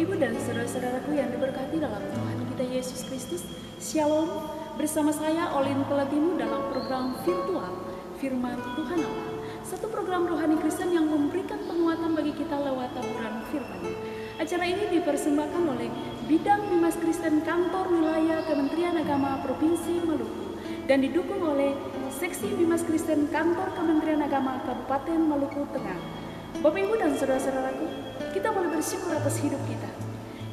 Ibu dan saudara-saudaraku yang diberkati dalam Tuhan kita Yesus Kristus, Shalom. Bersama saya Olin Pelatimu dalam program virtual Firman Tuhan Allah, satu program rohani Kristen yang memberikan penguatan bagi kita lewat taburan firman. Acara ini dipersembahkan oleh Bidang Bimas Kristen Kantor Wilayah Kementerian Agama Provinsi Maluku dan didukung oleh Seksi Bimas Kristen Kantor Kementerian Agama Kabupaten Maluku Tengah. Bapak Ibu dan saudara-saudaraku, kita boleh bersyukur atas hidup kita.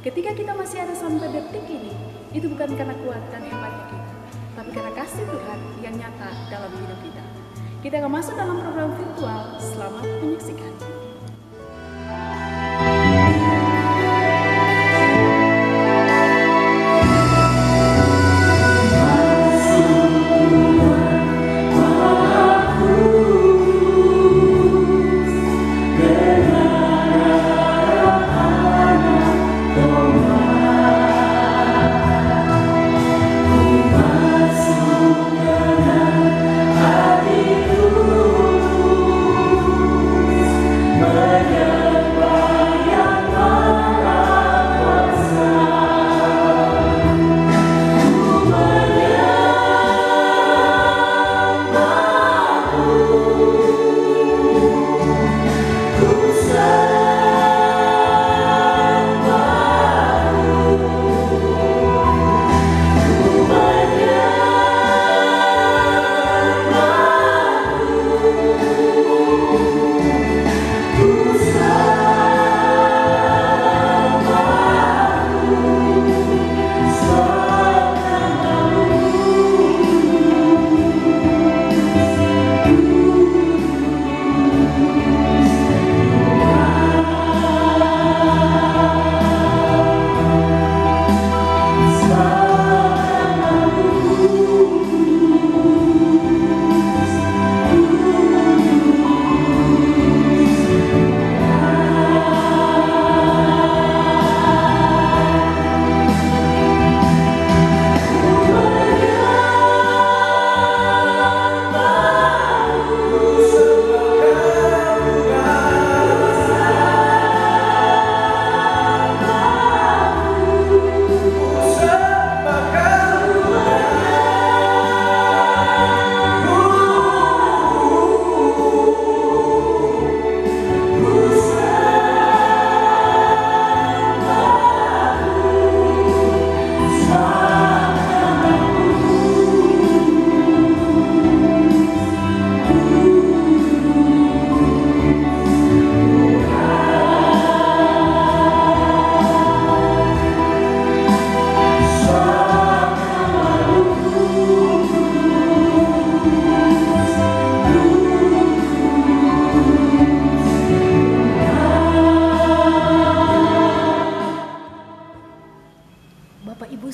Ketika kita masih ada sampai detik ini, itu bukan karena kuat dan hebatnya kita, tapi karena kasih Tuhan yang nyata dalam hidup kita. Kita akan masuk dalam program virtual. Selamat menyaksikan.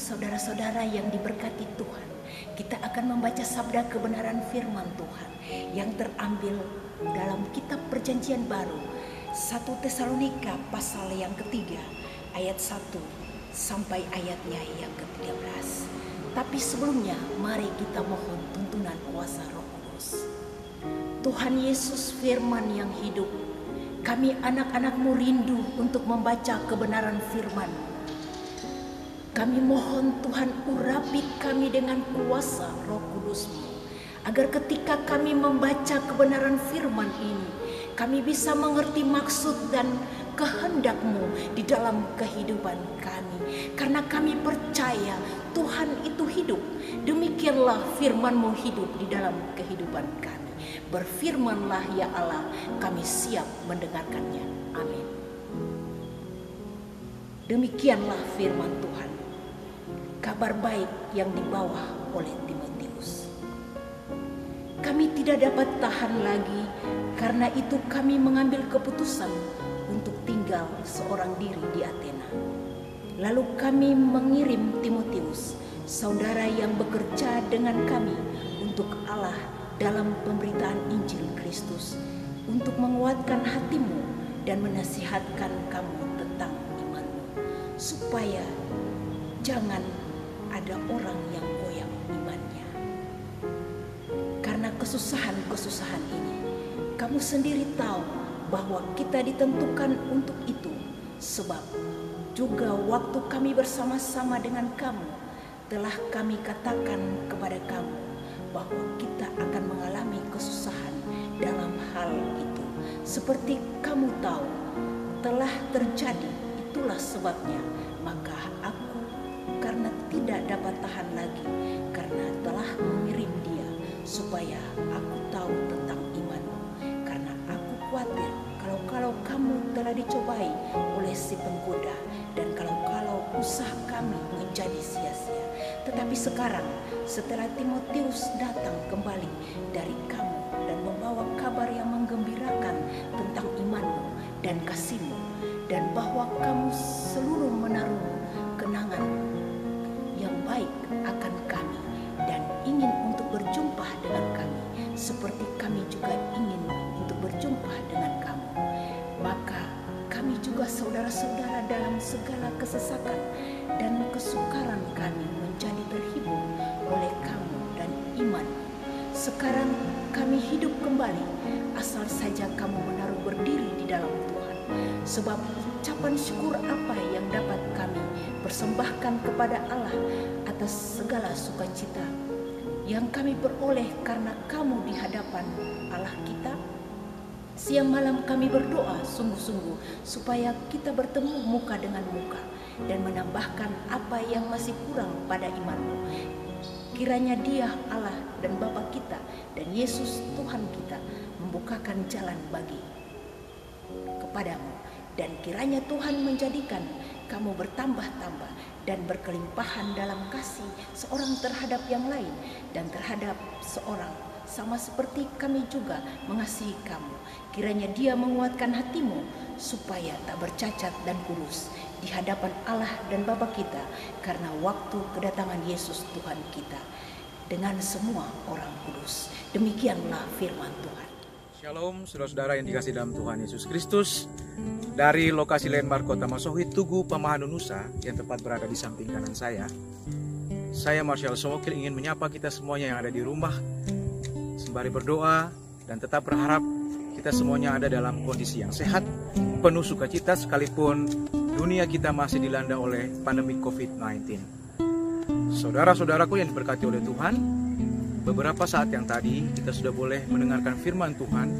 Saudara-saudara yang diberkati Tuhan, kita akan membaca sabda kebenaran firman Tuhan yang terambil dalam kitab Perjanjian Baru 1 Tesalonika pasal yang ketiga ayat 1 sampai ayatnya yang ke-13. Tapi sebelumnya mari kita mohon tuntunan kuasa Roh Kudus. Tuhan Yesus firman yang hidup, kami anak-anak-Mu rindu untuk membaca kebenaran firman. Kami mohon Tuhan urapi kami dengan kuasa Roh Kudus-Mu, agar ketika kami membaca kebenaran firman ini, kami bisa mengerti maksud dan kehendak-Mu di dalam kehidupan kami. Karena kami percaya Tuhan itu hidup, demikianlah firman-Mu hidup di dalam kehidupan kami. Berfirmanlah ya Allah, kami siap mendengarkannya. Amin. Demikianlah firman Tuhan. Kabar baik yang dibawa oleh Timotius. Kami tidak dapat tahan lagi, karena itu kami mengambil keputusan untuk tinggal seorang diri di Athena. Lalu kami mengirim Timotius, saudara yang bekerja dengan kami untuk Allah dalam pemberitaan Injil Kristus, untuk menguatkan hatimu dan menasihatkan kamu tentang imanmu, supaya jangan ada orang yang goyang imannya. Karena kesusahan-kesusahan ini, kamu sendiri tahu bahwa kita ditentukan untuk itu, sebab juga waktu kami bersama-sama dengan kamu, telah kami katakan kepada kamu bahwa kita akan mengalami kesusahan dalam hal itu. Seperti kamu tahu, telah terjadi, itulah sebabnya maka aku karena tidak dapat tahan lagi, karena telah mengirim dia supaya aku tahu tentang imanmu, karena aku khawatir kalau kamu telah dicobai oleh si penggoda, dan kalau usaha kami menjadi sia-sia. Tetapi sekarang setelah Timotius datang kembali dari kamu dan membawa kabar yang menggembirakan tentang imanmu dan kasihmu, dan bahwa kamu seluruh menaruh kenangan yang baik akan kami dan ingin untuk berjumpa dengan kami, seperti kami juga ingin untuk berjumpa dengan kamu. Maka kami juga saudara-saudara dalam segala kesesakan dan kesukaran kami menjadi terhibur oleh kamu dan iman. Sekarang kami hidup kembali asal saja kamu menaruh berdiri di dalam Tuhan. Sebab ucapan syukur apa yang dapat kami persembahkan kepada Allah atas segala sukacita yang kami peroleh karena kamu di hadapan Allah kita? Siang malam kami berdoa sungguh-sungguh supaya kita bertemu muka dengan muka dan menambahkan apa yang masih kurang pada imanmu. Kiranya Dia Allah dan Bapa kita dan Yesus Tuhan kita membukakan jalan bagi kepadamu, dan kiranya Tuhan menjadikan kamu bertambah-tambah dan berkelimpahan dalam kasih seorang terhadap yang lain dan terhadap seorang, sama seperti kami juga mengasihi kamu. Kiranya Dia menguatkan hatimu supaya tak bercacat dan kudus di hadapan Allah dan Bapa kita karena waktu kedatangan Yesus Tuhan kita dengan semua orang kudus. Demikianlah firman Tuhan. Shalom saudara-saudara yang dikasih dalam Tuhan Yesus Kristus. Dari lokasi landmark Kota Masohi, Tugu Pamahanu Nusa yang tepat berada di samping kanan saya Marshall Somokil ingin menyapa kita semuanya yang ada di rumah sembari berdoa dan tetap berharap kita semuanya ada dalam kondisi yang sehat, penuh sukacita sekalipun dunia kita masih dilanda oleh pandemi COVID-19. Saudara-saudaraku yang diberkati oleh Tuhan, beberapa saat yang tadi kita sudah boleh mendengarkan firman Tuhan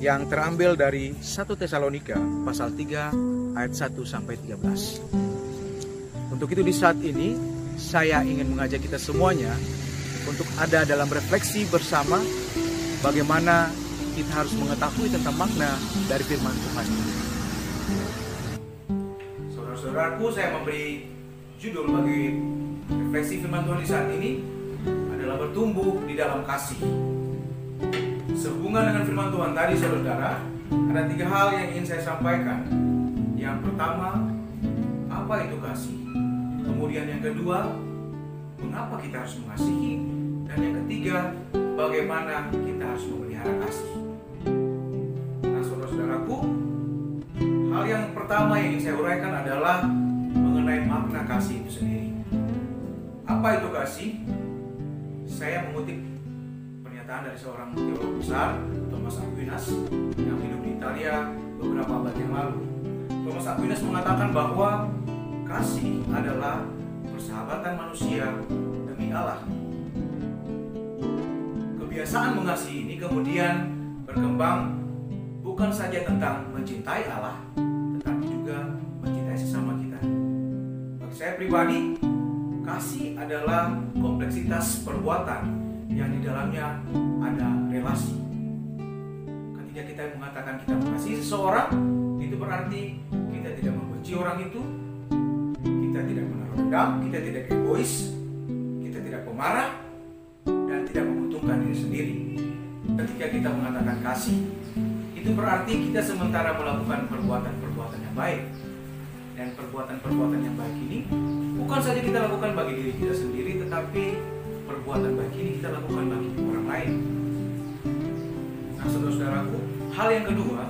yang terambil dari 1 Tesalonika pasal 3 ayat 1 sampai 13. Untuk itu di saat ini saya ingin mengajak kita semuanya untuk ada dalam refleksi bersama bagaimana kita harus mengetahui tentang makna dari firman Tuhan. Saudara-saudaraku, saya memberi judul bagi refleksi firman Tuhan di saat ini adalah bertumbuh di dalam kasih. Sehubungan dengan firman Tuhan tadi, saudara, ada 3 hal yang ingin saya sampaikan. Yang pertama, apa itu kasih? Kemudian yang kedua, mengapa kita harus mengasihi? Dan yang ketiga, bagaimana kita harus memelihara kasih. Nah, saudara-saudaraku, hal yang pertama yang ingin saya uraikan adalah mengenai makna kasih itu sendiri. Apa itu kasih? Saya mengutip pernyataan dari seorang teolog besar, Thomas Aquinas, yang hidup di Italia beberapa abad yang lalu. Thomas Aquinas mengatakan bahwa kasih adalah persahabatan manusia demi Allah. Kebiasaan mengasihi ini kemudian berkembang bukan saja tentang mencintai Allah, tetapi juga mencintai sesama kita. Bagi saya pribadi, kasih adalah kompleksitas perbuatan yang di dalamnya ada relasi. Ketika kita mengatakan kita mengasihi seseorang, itu berarti kita tidak membenci orang itu, kita tidak menaruh dendam, kita tidak egois, kita tidak pemarah, dan tidak menguntungkan diri sendiri. Ketika kita mengatakan kasih, itu berarti kita sementara melakukan perbuatan-perbuatan yang baik. Dan perbuatan-perbuatan yang baik ini bukan saja kita lakukan bagi diri kita sendiri, tetapi perbuatan baik ini kita lakukan bagi orang lain. Nah, saudara-saudaraku, hal yang kedua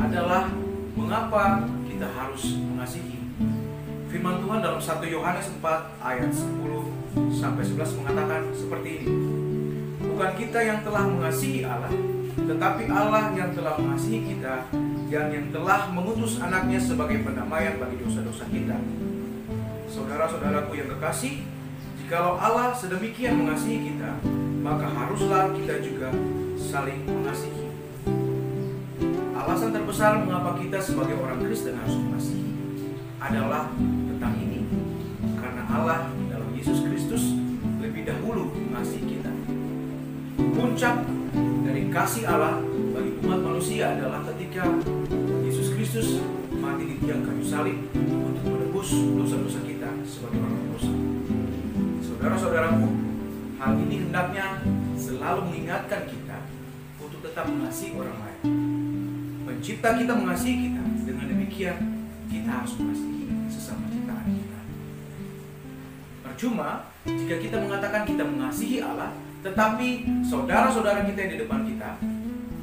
adalah mengapa kita harus mengasihi. Firman Tuhan dalam 1 Yohanes 4 ayat 10 sampai 11 mengatakan seperti ini. Bukan kita yang telah mengasihi Allah, tetapi Allah yang telah mengasihi kita yang telah mengutus anaknya sebagai pendamaian bagi dosa-dosa kita. Saudara-saudaraku yang kekasih, jikalau Allah sedemikian mengasihi kita, maka haruslah kita juga saling mengasihi. Alasan terbesar mengapa kita sebagai orang Kristen harus mengasihi adalah tentang ini. Karena Allah dalam Yesus Kristus lebih dahulu mengasihi kita. Puncak dari kasih Allah bagi umat manusia adalah ketika Yesus Kristus mati di tiang kayu salib untuk menebus dosa-dosa kita sebagai orang berdosa. Saudara-saudaraku, hal ini hendaknya selalu mengingatkan kita untuk tetap mengasihi orang lain. Pencipta kita mengasihi kita, dengan demikian kita harus mengasihi sesama ciptaan kita. Percuma jika kita mengatakan kita mengasihi Allah, tetapi saudara-saudara kita yang di depan kita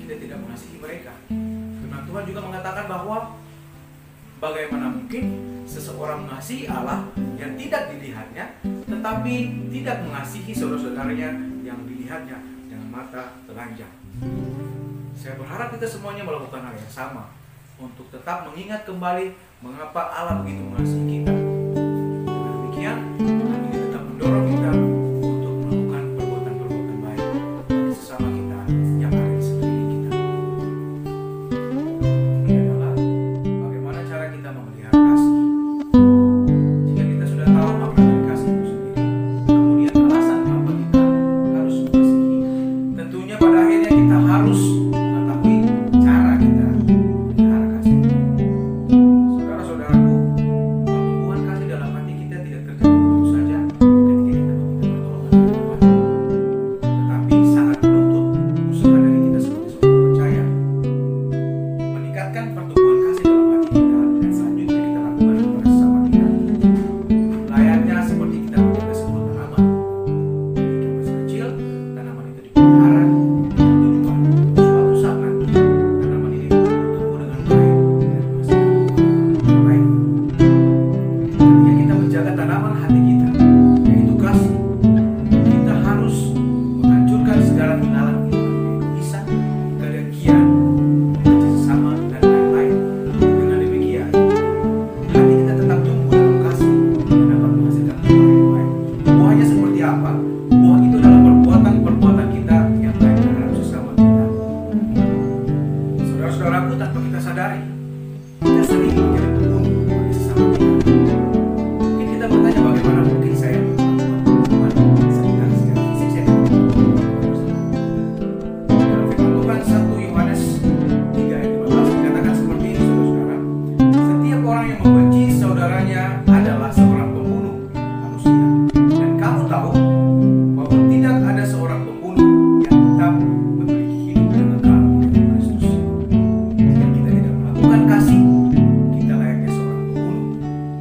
tidak mengasihi mereka. Firman Tuhan juga mengatakan bahwa bagaimana mungkin seseorang mengasihi Allah yang tidak dilihatnya, tetapi tidak mengasihi saudara-saudaranya yang dilihatnya dengan mata telanjang. Saya berharap kita semuanya melakukan hal yang sama untuk tetap mengingat kembali mengapa Allah begitu mengasihi kita. Dengan demikian, hal ini tetap mendorong kita untuk melakukan perbuatan-perbuatan baik bagi sesama kita yang ada di sekeliling kita. Ini adalah bagaimana cara kita memelihara kasih. Jika kita sudah tahu makna dari kasih itu sendiri, kemudian alasan mengapa kita harus mengasihi, tentunya pada akhirnya kita harus mengetahui cara kita memelihara kasih. Saudara-saudaraku, pertumbuhan kasih dalam hati kita tidak terjadi begitu saja ketika kita meminta pertolongan dari Tuhan. Tetapi sangat menuntut usaha dari kita sebagai seorang percaya. Meningkatkan pertumbuhan kasih dalam hati kita dan selanjutnya kita lakukan kepada sesama kita. Layaknya seperti kita menjaga sebuah tanaman. Ketika masih kecil, tanaman itu dipelihara dengan tujuan suatu saat nanti tanaman ini bertumbuh dengan baik dan menghasilkan buah yang baik. Ketika kita menjaga tanaman hati kita, yaitu kasih, kita harus menghancurkan segala hilangan-hilangan keegoisan, kedengkian, membenci sesama, dan lain-lain. Dengan demikian, hati kita tetap tumbuh dalam kasih dan dapat menghasilkan buah yang baik. Buahnya seperti apa? Buah itu adalah perbuatan-perbuatan kita yang baik terhadap sesama kita. Saudara-saudaraku, tanpa kita sadari, kita sering menjadi pembunuh bagi sesama kita. Mungkin kita bertanya bagaimana mungkin saya melakukan pembunuhan sekitar secara fisik saya tidak melakukan. Dalam firman Tuhan 1 Yohanes 3 ayat 15 dikatakan seperti ini, saudara-saudara. Setiap orang yang membenci saudaranya adalah seorang pembunuh manusia. Dan kamu tahu bahwa tidak ada seorang pembunuh yang tetap memiliki hidup yang kekal di Kristus. Jika kita tidak melakukan kasih, kita layaknya seorang pembunuh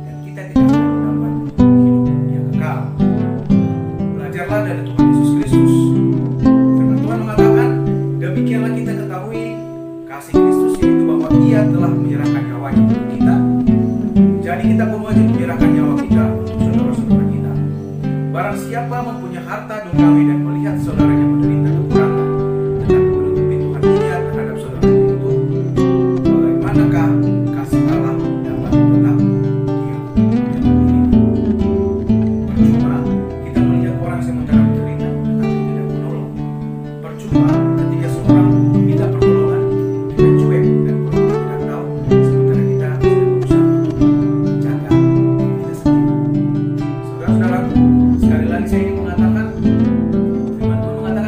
dan kita tidak akan mendapat hidup yang kekal. Belajarlah dari Tuhan Yesus Kristus. Firman Tuhan mengatakan, demikianlah kita ketahui kasih Kristus, yaitu bahwa Ia telah menyerahkan nyawanya untuk kita. Jadi kita pun wajib menyerahkan nyawa kita untuk saudara-saudara kita. Barang siapa mempunyai harta duniawi dan melihat saudaranya menderita kekurangan, tetapi menutupi Tuhan dia terhadap saudaranya itu, bagaimanakah kasih Allah dapat tetap diam dan menderita? Percuma kita melihat orang sementara menderita tetapi tidak menolong. Percuma ketika seorang meminta pertolongan kita cuek dan pura-pura tidak tahu, sementara kita sedang berusaha untuk menjaga diri kita sendiri. Saudara-saudaraku, sekali lagi saya ingin mengatakan, firman Tuhan mengatakan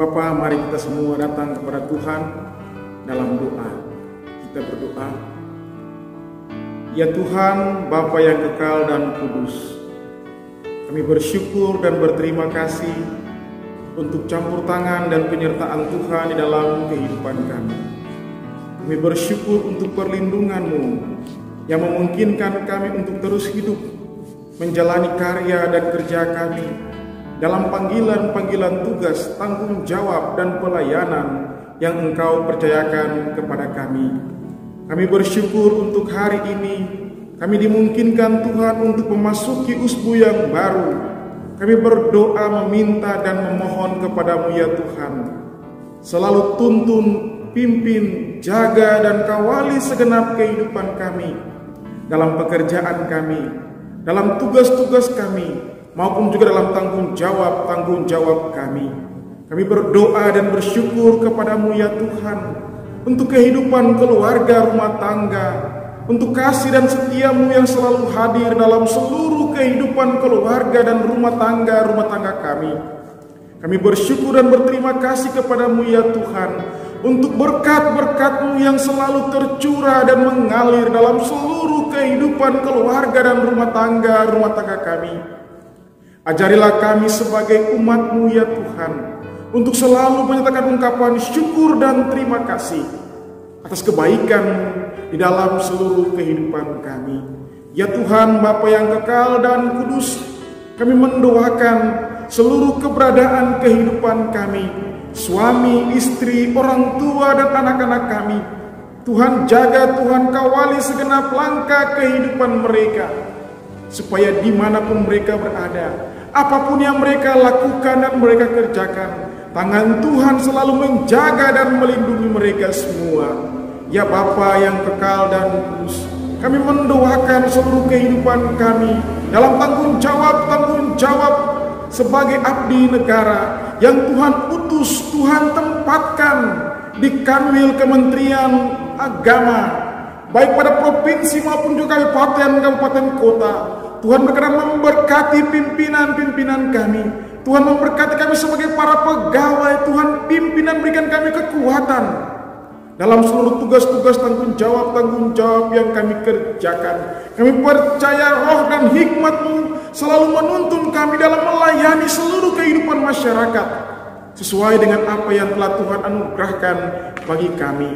Bapa, mari kita semua datang kepada Tuhan dalam doa. Kita berdoa. Ya Tuhan, Bapa yang kekal dan kudus, kami bersyukur dan berterima kasih untuk campur tangan dan penyertaan Tuhan di dalam kehidupan kami. Kami bersyukur untuk perlindungan-Mu yang memungkinkan kami untuk terus hidup, menjalani karya dan kerja kami dalam panggilan-panggilan tugas, tanggung jawab, dan pelayanan yang Engkau percayakan kepada kami. Kami bersyukur untuk hari ini kami dimungkinkan Tuhan untuk memasuki usbu yang baru. Kami berdoa, meminta, dan memohon kepada-Mu ya Tuhan, selalu tuntun, pimpin, jaga, dan kawali segenap kehidupan kami, dalam pekerjaan kami, dalam tugas-tugas kami, maupun juga dalam tanggung jawab kami. Kami berdoa dan bersyukur kepada-Mu ya Tuhan, untuk kehidupan keluarga rumah tangga, untuk kasih dan setia-Mu yang selalu hadir dalam seluruh kehidupan keluarga dan rumah tangga kami. Kami bersyukur dan berterima kasih kepada-Mu ya Tuhan, untuk berkat-berkat-Mu yang selalu tercurah dan mengalir dalam seluruh kehidupan keluarga dan rumah tangga kami. Ajarilah kami sebagai umat-Mu ya Tuhan, untuk selalu menyatakan ungkapan syukur dan terima kasih atas kebaikan-Mu di dalam seluruh kehidupan kami. Ya Tuhan, Bapa yang kekal dan kudus, kami mendoakan seluruh keberadaan kehidupan kami, suami, istri, orang tua, dan anak-anak kami. Tuhan jaga, Tuhan kawali segenap langkah kehidupan mereka, supaya dimanapun mereka berada, apapun yang mereka lakukan dan mereka kerjakan, tangan Tuhan selalu menjaga dan melindungi mereka semua. Ya Bapa yang kekal dan kudus, kami mendoakan seluruh kehidupan kami dalam tanggung jawab sebagai abdi negara yang Tuhan utus, Tuhan tempatkan di Kanwil Kementerian Agama, baik pada provinsi maupun juga kabupaten kota. Tuhan berkenan memberkati pimpinan kami. Tuhan memberkati kami sebagai para pegawai. Tuhan pimpin dan berikan kami kekuatan dalam seluruh tugas-tugas tanggung jawab yang kami kerjakan. Kami percaya roh dan hikmat-Mu selalu menuntun kami dalam melayani seluruh kehidupan masyarakat, sesuai dengan apa yang telah Tuhan anugerahkan bagi kami.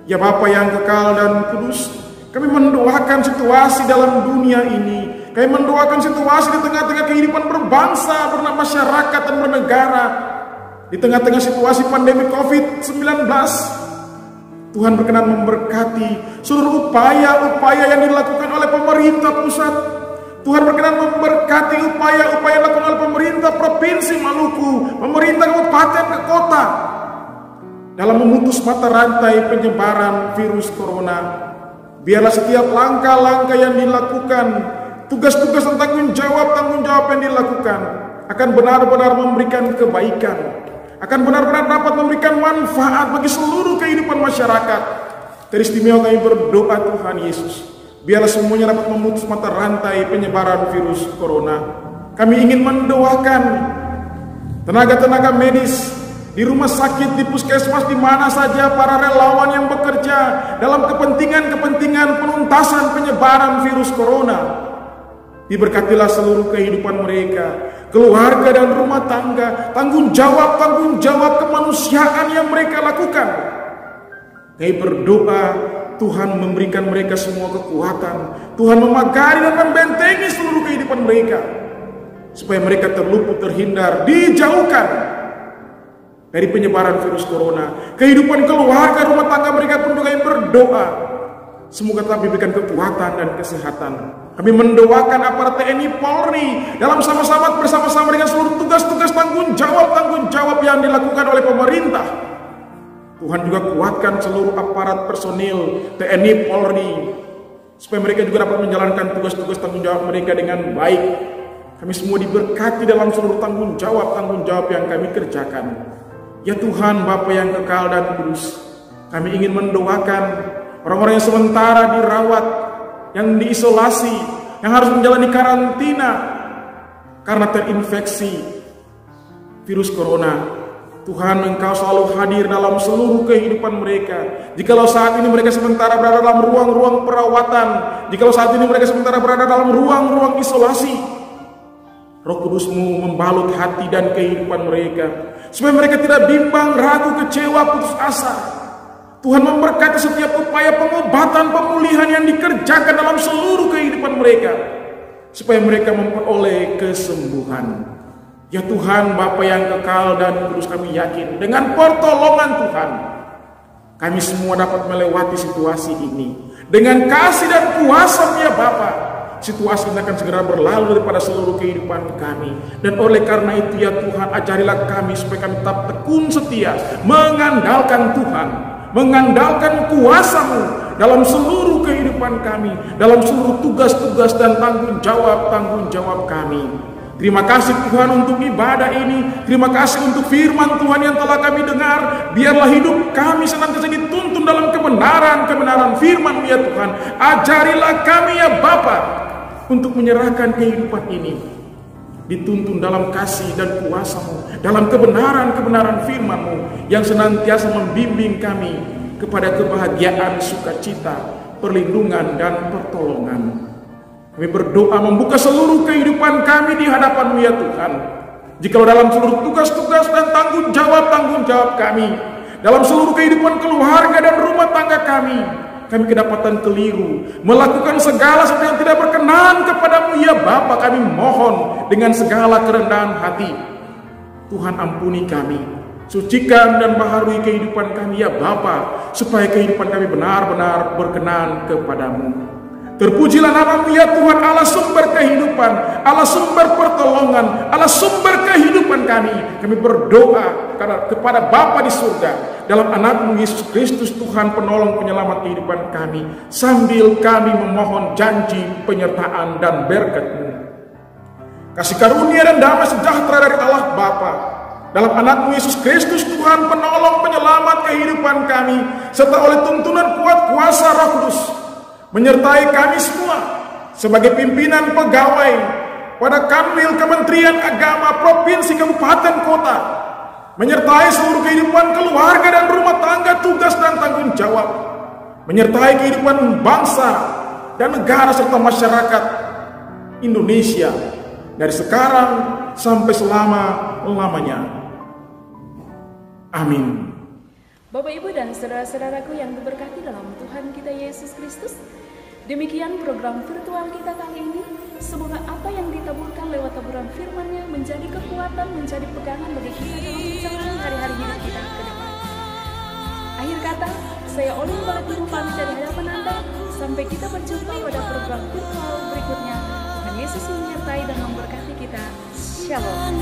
Ya Bapa yang kekal dan kudus, kami mendoakan situasi dalam dunia ini. Kami mendoakan situasi di tengah-tengah kehidupan berbangsa, bermasyarakat, dan bernegara. Di tengah-tengah situasi pandemi COVID-19, Tuhan berkenan memberkati seluruh upaya-upaya yang dilakukan oleh pemerintah pusat. Tuhan berkenan memberkati upaya-upaya yang dilakukan oleh pemerintah Provinsi Maluku, pemerintah kabupaten ke kota, dalam memutus mata rantai penyebaran virus corona. Biarlah setiap langkah-langkah yang dilakukan, tugas-tugas dan tanggung jawab yang dilakukan akan benar-benar memberikan kebaikan, akan benar-benar dapat memberikan manfaat bagi seluruh kehidupan masyarakat. Teristimewa kami berdoa Tuhan Yesus, biarlah semuanya dapat memutus mata rantai penyebaran virus corona. Kami ingin mendoakan tenaga-tenaga medis di rumah sakit, di puskesmas, di mana saja para relawan yang bekerja dalam kepentingan penuntasan penyebaran virus corona. Diberkatilah seluruh kehidupan mereka, keluarga dan rumah tangga, tanggung jawab kemanusiaan yang mereka lakukan. Kami berdoa Tuhan memberikan mereka semua kekuatan, Tuhan memagari dan membentengi seluruh kehidupan mereka, supaya mereka terluput, terhindar, dijauhkan dari penyebaran virus corona. Kehidupan keluarga rumah tangga mereka pun juga yang berdoa, semoga tetap diberikan kekuatan dan kesehatan. Kami mendoakan aparat TNI Polri dalam bersama-sama dengan seluruh tugas-tugas tanggung jawab yang dilakukan oleh pemerintah. Tuhan juga kuatkan seluruh aparat personil TNI Polri, supaya mereka juga dapat menjalankan tugas-tugas tanggung jawab mereka dengan baik. Kami semua diberkati dalam seluruh tanggung jawab yang kami kerjakan. Ya Tuhan, Bapa yang kekal dan kudus, kami ingin mendoakan orang-orang yang sementara dirawat, yang diisolasi, yang harus menjalani karantina karena terinfeksi virus corona. Tuhan, Engkau selalu hadir dalam seluruh kehidupan mereka. Jikalau saat ini mereka sementara berada dalam ruang-ruang perawatan, jikalau saat ini mereka sementara berada dalam ruang-ruang isolasi, Roh Kudus-Mu membalut hati dan kehidupan mereka, supaya mereka tidak bimbang, ragu, kecewa, putus asa. Tuhan memberkati setiap upaya pengobatan, pemulihan yang dikerjakan dalam seluruh kehidupan mereka, supaya mereka memperoleh kesembuhan. Ya Tuhan, Bapa yang kekal dan kudus, kami yakin dengan pertolongan Tuhan, kami semua dapat melewati situasi ini. Dengan kasih dan kuasa ya Bapa, situasi ini akan segera berlalu daripada seluruh kehidupan kami. Dan oleh karena itu ya Tuhan, ajarilah kami supaya kami tetap tekun setia, mengandalkan Tuhan, mengandalkan kuasa-Mu dalam seluruh kehidupan kami, dalam seluruh tugas-tugas dan tanggung jawab kami. Terima kasih Tuhan untuk ibadah ini. Terima kasih untuk firman Tuhan yang telah kami dengar. Biarlah hidup kami senantiasa dituntun dalam kebenaran firman-Mu ya Tuhan. Ajarilah kami ya Bapa untuk menyerahkan kehidupan ini, dituntun dalam kasih dan kuasa-Mu, dalam kebenaran firman-Mu yang senantiasa membimbing kami kepada kebahagiaan, sukacita, perlindungan dan pertolongan. Kami berdoa membuka seluruh kehidupan kami di hadapan-Mu ya Tuhan. Jikalau dalam seluruh tugas-tugas dan tanggung jawab kami, dalam seluruh kehidupan keluarga dan rumah tangga kami kedapatan keliru, melakukan segala sesuatu yang tidak berkenan kepada-Mu ya Bapa, kami mohon dengan segala kerendahan hati, Tuhan ampuni kami, sucikan dan baharui kehidupan kami ya Bapa, supaya kehidupan kami benar-benar berkenan kepada-Mu. Terpujilah nama-Mu ya Tuhan, Allah sumber kehidupan, Allah sumber pertolongan, Allah sumber kehidupan kami. Kami berdoa kepada Bapa di surga, dalam anak-Mu Yesus Kristus Tuhan penolong penyelamat kehidupan kami, sambil kami memohon janji penyertaan dan berkat-Mu. Kasih karunia dan damai sejahtera dari Allah Bapa, dalam anak-Mu Yesus Kristus Tuhan penolong penyelamat kehidupan kami, serta oleh tuntunan kuat kuasa Roh Kudus, menyertai kami semua sebagai pimpinan pegawai pada Kanwil Kementerian Agama Provinsi, Kabupaten, Kota, menyertai seluruh kehidupan keluarga dan rumah tangga, tugas dan tanggung jawab, menyertai kehidupan bangsa dan negara serta masyarakat Indonesia dari sekarang sampai selama-lamanya. Amin. Bapak, Ibu, dan saudara-saudaraku yang diberkati dalam Tuhan kita Yesus Kristus, demikian program virtual kita kali ini. Semoga apa yang ditaburkan lewat taburan firman-Nya menjadi kekuatan, menjadi pegangan bagi kita dalam menjalani hari-hari hidup kita ke depan. Akhir kata, saya Olin Pelatimu pamit dari hadapan Anda. Sampai kita berjumpa pada program virtual berikutnya. Tuhan Yesus menyertai dan memberkati kita. Shalom.